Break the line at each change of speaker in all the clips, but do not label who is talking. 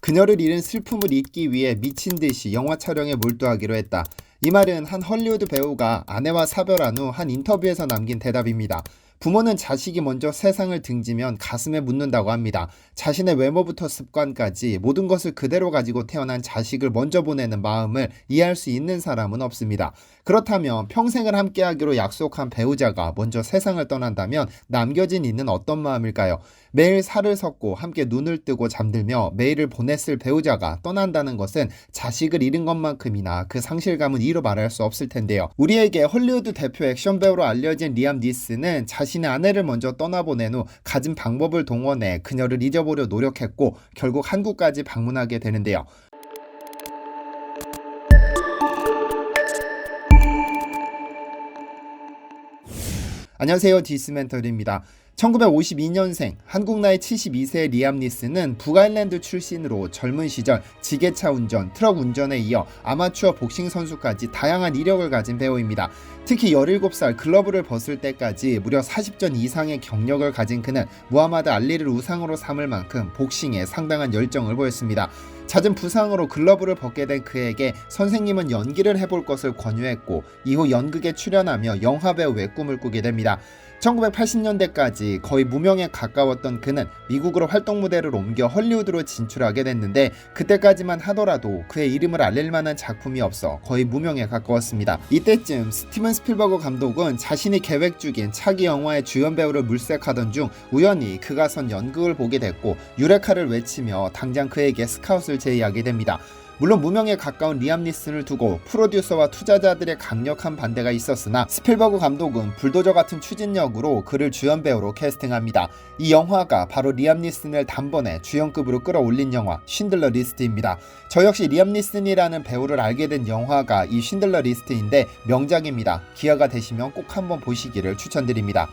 그녀를 잃은 슬픔을 잊기 위해 미친 듯이 영화 촬영에 몰두하기로 했다. 이 말은 한 헐리우드 배우가 아내와 사별한 후 한 인터뷰에서 남긴 대답입니다. 부모는 자식이 먼저 세상을 등지면 가슴에 묻는다고 합니다. 자신의 외모부터 습관까지 모든 것을 그대로 가지고 태어난 자식을 먼저 보내는 마음을 이해할 수 있는 사람은 없습니다. 그렇다면 평생을 함께하기로 약속한 배우자가 먼저 세상을 떠난다면 남겨진 이는 어떤 마음일까요? 매일 살을 섞고 함께 눈을 뜨고 잠들며 매일을 보냈을 배우자가 떠난다는 것은 자식을 잃은 것만큼이나 그 상실감은 이루 말할 수 없을 텐데요. 우리에게 헐리우드 대표 액션 배우로 알려진 리암 니슨은 자신의 아내를 먼저 떠나보낸 후 가진 방법을 동원해 그녀를 잊어보려 노력했고 결국 한국까지 방문하게 되는데요. 안녕하세요, 디스멘터리입니다. 1952년생 한국 나이 72세의 리암 니슨은 북아일랜드 출신으로 젊은 시절 지게차 운전, 트럭 운전에 이어 아마추어 복싱 선수까지 다양한 이력을 가진 배우입니다. 특히 17살 글러브를 벗을 때까지 무려 40전 이상의 경력을 가진 그는 무하마드 알리를 우상으로 삼을 만큼 복싱에 상당한 열정을 보였습니다. 잦은 부상으로 글러브를 벗게 된 그에게 선생님은 연기를 해볼 것을 권유했고 이후 연극에 출연하며 영화배우의 꿈을 꾸게 됩니다. 1980년대까지 거의 무명에 가까웠던 그는 미국으로 활동 무대를 옮겨 헐리우드로 진출하게 됐는데 그때까지만 하더라도 그의 이름을 알릴 만한 작품이 없어 거의 무명에 가까웠습니다. 이때쯤 스티븐 스필버그 감독은 자신이 계획 중인 차기 영화의 주연 배우를 물색하던 중 우연히 그가 선 연극을 보게 됐고 유레카를 외치며 당장 그에게 스카웃을 제의하게 됩니다. 물론 무명에 가까운 리암 니슨을 두고 프로듀서와 투자자들의 강력한 반대가 있었으나 스필버그 감독은 불도저 같은 추진력으로 그를 주연 배우로 캐스팅합니다. 이 영화가 바로 리암 니슨을 단번에 주연급으로 끌어올린 영화 쉰들러 리스트입니다. 저 역시 리암 니슨이라는 배우를 알게 된 영화가 이 쉰들러 리스트인데 명작입니다. 기회가 되시면 꼭 한번 보시기를 추천드립니다.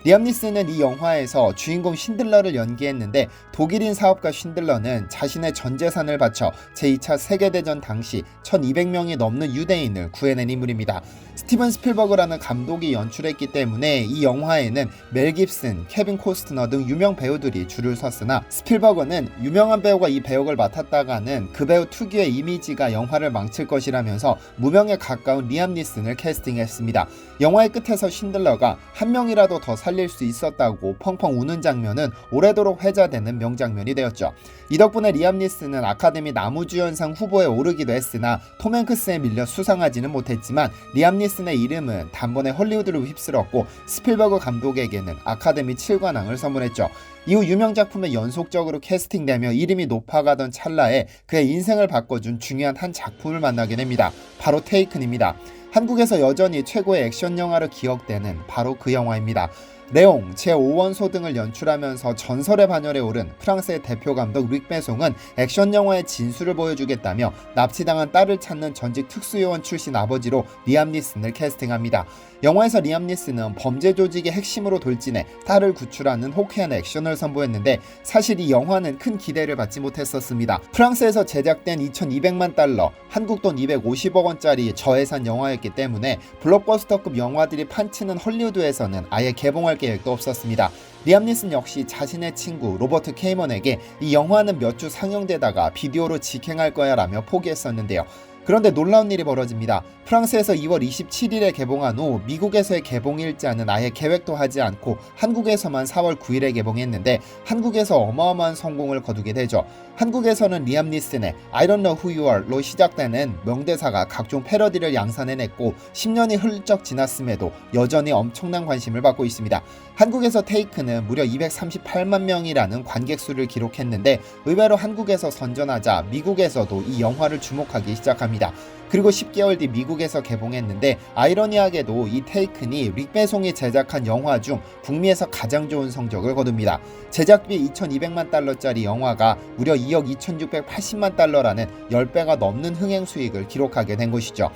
리암 니슨은 이 영화에서 주인공 쉰들러를 연기했는데 독일인 사업가 쉰들러는 자신의 전 재산을 바쳐 제2차 세계대전 당시 1200명이 넘는 유대인을 구해낸 인물입니다. 스티븐 스필버그라는 감독이 연출했기 때문에 이 영화에는 멜 깁슨, 케빈 코스트너 등 유명 배우들이 줄을 섰으나 스필버그는 유명한 배우가 이 배역을 맡았다가는 그 배우 특유의 이미지가 영화를 망칠 것이라면서 무명에 가까운 리암 니슨을 캐스팅했습니다. 영화의 끝에서 쉰들러가 한 명이라도 더 살릴 수 있었다고 펑펑 우는 장면은 오래도록 회자되는 명장면이 되었죠. 이 덕분에 리암 니슨은 아카데미 나무주연상 후보에 오르기도 했으나 톰 행크스에 밀려 수상하지는 못했지만 리암 니슨의 이름은 단번에 헐리우드를 휩쓸었고 스필버그 감독에게는 아카데미 7관왕을 선물했죠. 이후 유명 작품에 연속적으로 캐스팅되며 이름이 높아가던 찰나에 그의 인생을 바꿔준 중요한 한 작품을 만나게 됩니다. 바로 테이큰입니다. 한국에서 여전히 최고의 액션 영화로 기억되는 바로 그 영화입니다. 내용, 제5원소 등을 연출하면서 전설의 반열에 오른 프랑스의 대표 감독 릭 베송은 액션 영화의 진수를 보여주겠다며 납치당한 딸을 찾는 전직 특수요원 출신 아버지로 리암 니슨을 캐스팅합니다. 영화에서 리암 니슨은 범죄 조직의 핵심으로 돌진해 딸을 구출하는 호쾌한 액션을 선보였는데 사실 이 영화는 큰 기대를 받지 못했었습니다. 프랑스에서 제작된 2200만 달러, 한국 돈 250억 원짜리 저예산 영화였기 때문에 블록버스터급 영화들이 판치는 헐리우드에서는 아예 개봉할 계획도 없었습니다. 리암 니슨 역시 자신의 친구 로버트 케이먼에게 이 영화는 몇 주 상영되다가 비디오로 직행할 거야 라며 포기했었는데요. 그런데 놀라운 일이 벌어집니다. 프랑스에서 2월 27일에 개봉한 후 미국에서의 개봉 일자는 아예 계획도 하지 않고 한국에서만 4월 9일에 개봉했는데 한국에서 어마어마한 성공을 거두게 되죠. 한국에서는 리암 니슨의 I don't know who you are로 시작되는 명대사가 각종 패러디를 양산해냈고 10년이 훌쩍 지났음에도 여전히 엄청난 관심을 받고 있습니다. 한국에서 테이큰은 무려 238만 명이라는 관객 수를 기록했는데 의외로 한국에서 선전하자 미국에서도 이 영화를 주목하기 시작합니다. 그리고 10개월 뒤 미국에서 개봉했는데 아이러니하게도 이 테이큰이 릭 베송이 제작한 영화 중 북미에서 가장 좋은 성적을 거둡니다. 제작비 2200만 달러짜리 영화가 무려 2억 2680만 달러라는 10배가 넘는 흥행 수익을 기록하게 된 것이죠.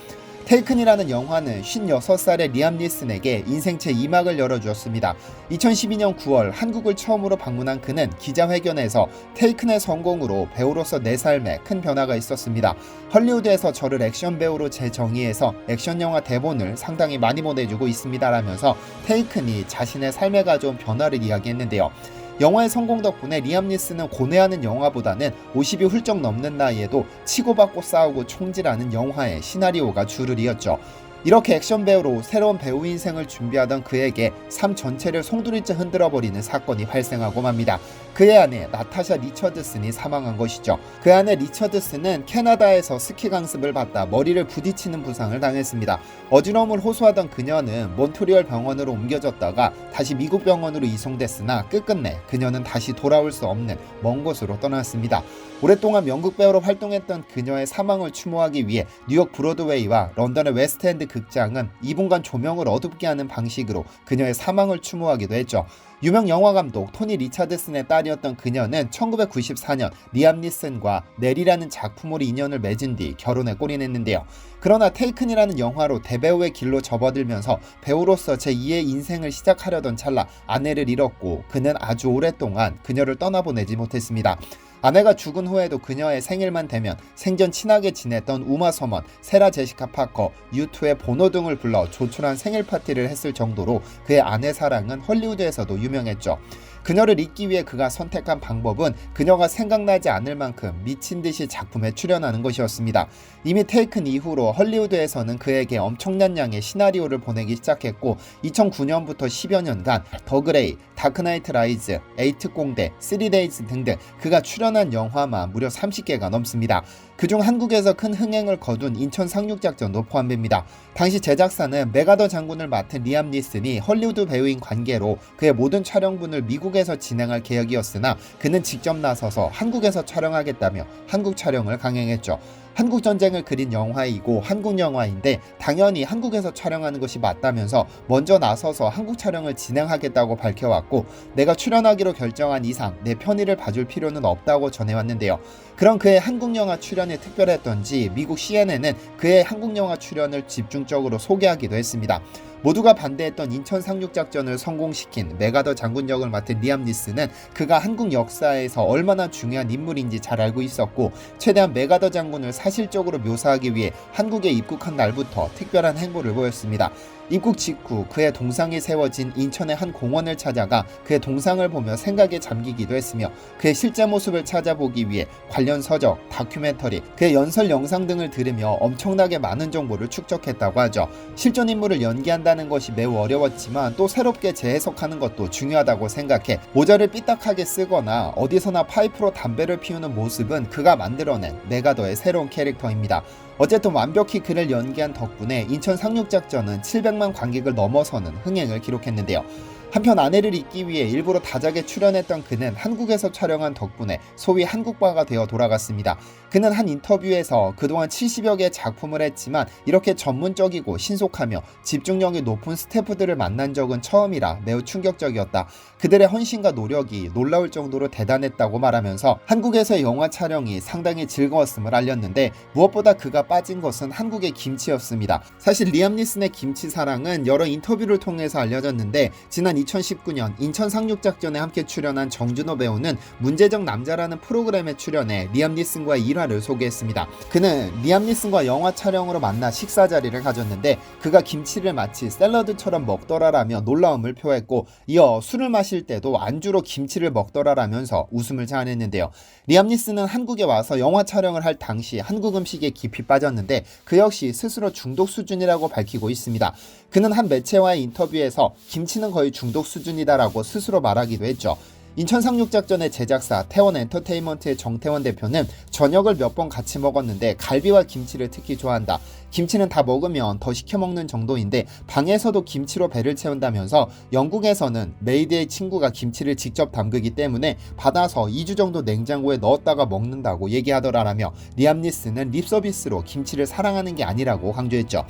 테이큰이라는 영화는 56살의 리암 니슨에게 인생 제2막을 열어주었습니다. 2012년 9월 한국을 처음으로 방문한 그는 기자회견에서 테이큰의 성공으로 배우로서 내 삶에 큰 변화가 있었습니다. 헐리우드에서 저를 액션 배우로 재정의해서 액션 영화 대본을 상당히 많이 보내주고 있습니다라면서 테이큰이 자신의 삶에 가져온 변화를 이야기했는데요. 영화의 성공 덕분에 리암 니슨은 고뇌하는 영화보다는 50이 훌쩍 넘는 나이에도 치고받고 싸우고 총질하는 영화의 시나리오가 주를 이었죠. 이렇게 액션 배우로 새로운 배우 인생을 준비하던 그에게 삶 전체를 송두리째 흔들어버리는 사건이 발생하고 맙니다. 그의 아내 나타샤 리처드슨이 사망한 것이죠. 그 아내 리처드슨은 캐나다에서 스키 강습을 받다 머리를 부딪히는 부상을 당했습니다. 어지러움을 호소하던 그녀는 몬트리올 병원으로 옮겨졌다가 다시 미국 병원으로 이송됐으나 끝끝내 그녀는 다시 돌아올 수 없는 먼 곳으로 떠났습니다. 오랫동안 연극 배우로 활동했던 그녀의 사망을 추모하기 위해 뉴욕 브로드웨이와 런던의 웨스트엔드 극장은 2분간 조명을 어둡게 하는 방식으로 그녀의 사망을 추모하기도 했죠. 유명 영화감독 토니 리차드슨의 딸이었던 그녀는 1994년 리암 니슨과 넬이라는 작품으로 인연을 맺은 뒤 결혼에 골인했는데요. 그러나 테이큰이라는 영화로 대배우의 길로 접어들면서 배우로서 제2의 인생을 시작하려던 찰나 아내를 잃었고 그는 아주 오랫동안 그녀를 떠나보내지 못했습니다. 아내가 죽은 후에도 그녀의 생일만 되면 생전 친하게 지냈던 우마 서먼, 세라 제시카 파커, U2의 보노 등을 불러 조촐한 생일 파티를 했을 정도로 그의 아내 사랑은 헐리우드에서도 유명했죠. 그녀를 잊기 위해 그가 선택한 방법은 그녀가 생각나지 않을 만큼 미친 듯이 작품에 출연하는 것이었습니다. 이미 테이큰 이후로 헐리우드에서는 그에게 엄청난 양의 시나리오를 보내기 시작했고 2009년부터 10여 년간 더 그레이, 다크나이트 라이즈, 에이트 공대, 3데이즈 등등 그가 출연한 영화만 무려 30개가 넘습니다. 그중 한국에서 큰 흥행을 거둔 인천 상륙작전도 포함됩니다. 당시 제작사는 메가더 장군을 맡은 리암 니슨이 헐리우드 배우인 관계로 그의 모든 촬영분을 미국에서 진행할 계획이었으나 그는 직접 나서서 한국에서 촬영하겠다며 한국 촬영을 강행했죠. 한국 전쟁을 그린 영화이고 한국 영화인데 당연히 한국에서 촬영하는 것이 맞다면서 먼저 나서서 한국 촬영을 진행하겠다고 밝혀왔고 내가 출연하기로 결정한 이상 내 편의를 봐줄 필요는 없다고 전해왔는데요. 그런 그의 한국 영화 출연이 특별했던지 미국 CNN은 그의 한국 영화 출연을 집중적으로 소개하기도 했습니다. 모두가 반대했던 인천 상륙작전을 성공시킨 메가더 장군 역을 맡은 리암 니슨은 그가 한국 역사에서 얼마나 중요한 인물인지 잘 알고 있었고 최대한 메가더 장군을 사실적으로 묘사하기 위해 한국에 입국한 날부터 특별한 행보를 보였습니다. 입국 직후 그의 동상이 세워진 인천의 한 공원을 찾아가 그의 동상을 보며 생각에 잠기기도 했으며 그의 실제 모습을 찾아보기 위해 관련 서적, 다큐멘터리, 그의 연설 영상 등을 들으며 엄청나게 많은 정보를 축적했다고 하죠. 실존 인물을 연기한다는 것이 매우 어려웠지만 또 새롭게 재해석하는 것도 중요하다고 생각해 모자를 삐딱하게 쓰거나 어디서나 파이프로 담배를 피우는 모습은 그가 만들어낸 메가더의 새로운 캐릭터입니다. 어쨌든 완벽히 그를 연기한 덕분에 인천 상륙작전은 700만 관객을 넘어서는 흥행을 기록했는데요. 한편 아내를 잊기 위해 일부러 다작에 출연했던 그는 한국에서 촬영한 덕분에 소위 한국바가 되어 돌아갔습니다. 그는 한 인터뷰에서 그동안 70여 개의 작품을 했지만 이렇게 전문적이고 신속하며 집중력이 높은 스태프들을 만난 적은 처음이라 매우 충격적이었다. 그들의 헌신과 노력이 놀라울 정도로 대단했다고 말하면서 한국에서의 영화 촬영이 상당히 즐거웠음을 알렸는데 무엇보다 그가 빠진 것은 한국의 김치였습니다. 사실 리암 니슨의 김치 사랑은 여러 인터뷰를 통해서 알려졌는데 지난 2019년 인천 상륙작전에 함께 출연한 정준호 배우는 문제적 남자라는 프로그램에 출연해 리암 니슨과의 일화를 소개했습니다. 그는 리암 니슨과 영화 촬영으로 만나 식사 자리를 가졌는데 그가 김치를 마치 샐러드처럼 먹더라라며 놀라움을 표했고 이어 술을 마실 때도 안주로 김치를 먹더라라면서 웃음을 자아냈는데요. 리암 니슨은 한국에 와서 영화 촬영을 할 당시 한국 음식에 깊이 빠졌는데 그 역시 스스로 중독 수준이라고 밝히고 있습니다. 그는 한 매체와의 인터뷰에서 김치는 거의 중독 수준이다라고 스스로 말하기도 했죠. 인천 상륙작전의 제작사 태원 엔터테인먼트의 정태원 대표는 저녁을 몇 번 같이 먹었는데 갈비와 김치를 특히 좋아한다. 김치는 다 먹으면 더 시켜 먹는 정도인데 방에서도 김치로 배를 채운다면서 영국에서는 메이드의 친구가 김치를 직접 담그기 때문에 받아서 2주 정도 냉장고에 넣었다가 먹는다고 얘기하더라라며 리암 니슨은 립서비스로 김치를 사랑하는 게 아니라고 강조했죠.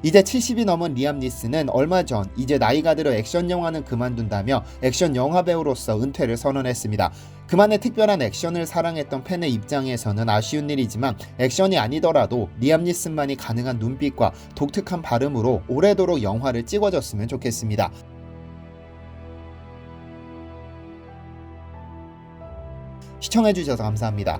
이제 70이 넘은 리암 니슨은 얼마 전 이제 나이가 들어 액션 영화는 그만둔다며 액션 영화 배우로서 은퇴를 선언했습니다. 그만의 특별한 액션을 사랑했던 팬의 입장에서는 아쉬운 일이지만 액션이 아니더라도 리암 니슨만이 가능한 눈빛과 독특한 발음으로 오래도록 영화를 찍어줬으면 좋겠습니다. 시청해주셔서 감사합니다.